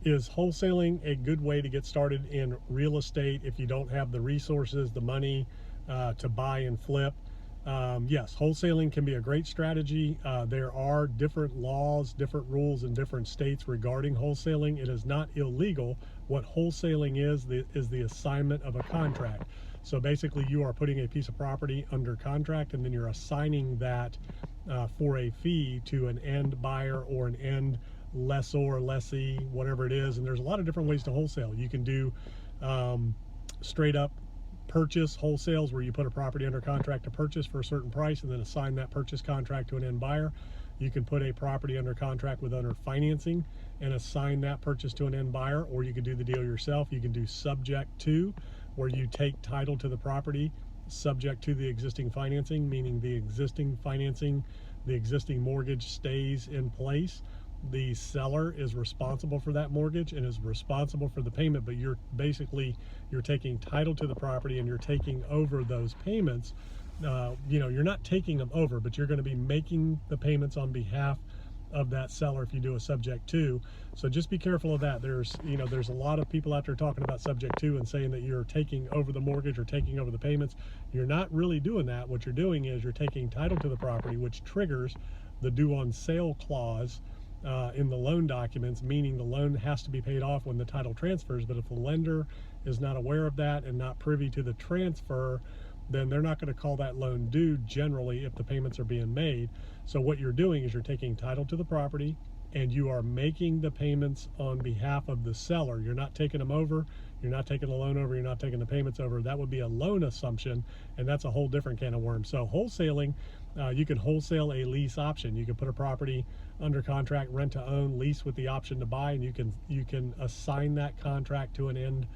Is wholesaling a good way to get started in real estate if you don't have the resources, the money to buy and flip? Yes, wholesaling can be a great strategy. There are different laws, different rules in different states regarding wholesaling. It is not illegal. What wholesaling is the assignment of a contract. So basically you are putting a piece of property under contract and then you're assigning that for a fee to an end buyer or an end lessor, lessee, whatever it is. And there's a lot of different ways to wholesale. You can do straight up purchase wholesales where you put a property under contract to purchase for a certain price and then assign that purchase contract to an end buyer. You can put a property under contract with owner financing and assign that purchase to an end buyer, or you can do the deal yourself. You can do subject to, where you take title to the property subject to the existing financing, meaning the existing financing, the existing mortgage stays in place. The seller is responsible for that mortgage and is responsible for the payment, but you're taking title to the property and you're taking over those payments. You're not taking them over, but you're going to be making the payments on behalf of that seller if you do a subject to. So just be careful of that. There's a lot of people out there talking about subject to and saying that you're taking over the mortgage or taking over the payments. You're not really doing that. What you're doing is you're taking title to the property, which triggers the due on sale clause in the loan documents, meaning the loan has to be paid off when the title transfers. But if the lender is not aware of that and not privy to the transfer, then they're not going to call that loan due generally if the payments are being made. So what you're doing is you're taking title to the property and you are making the payments on behalf of the seller. You're not taking them over. You're not taking the loan over. You're not taking the payments over. That would be a loan assumption, and that's a whole different can of worms. So wholesaling, you can wholesale a lease option. You can put a property under contract, rent to own, lease with the option to buy, and you can assign that contract to an end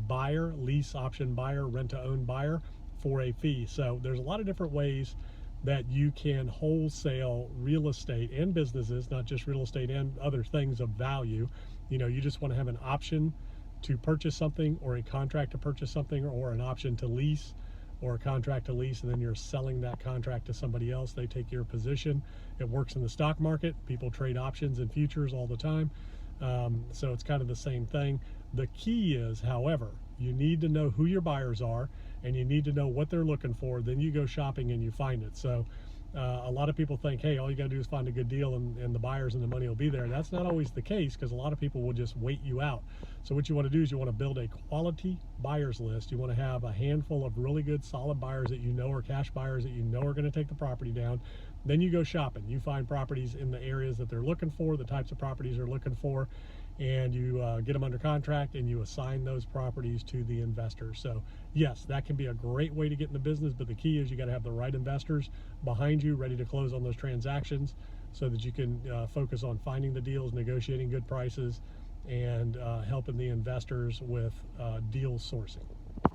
buyer, lease option buyer, rent to own buyer for a fee. So there's a lot of different ways that you can wholesale real estate and businesses, not just real estate and other things of value. You just want to have an option to purchase something or a contract to purchase something or an option to lease or a contract to lease, and then you're selling that contract to somebody else. They take your position. It works in the stock market. People trade options and futures all the time. So it's kind of the same thing. The key is, however, you need to know who your buyers are and you need to know what they're looking for. Then you go shopping and you find it. So a lot of people think, hey, all you got to do is find a good deal and the buyers and the money will be there. That's not always the case, because a lot of people will just wait you out. So what you want to do is you want to build a quality buyers list. You want to have a handful of really good solid buyers that you know are cash buyers that you know are going to take the property down. Then you go shopping. You find properties in the areas that they're looking for, the types of properties they're looking for, and you get them under contract and you assign those properties to the investors. So yes, that can be a great way to get in the business, but the key is you got to have the right investors behind you ready to close on those transactions so that you can focus on finding the deals, negotiating good prices, and helping the investors with deal sourcing.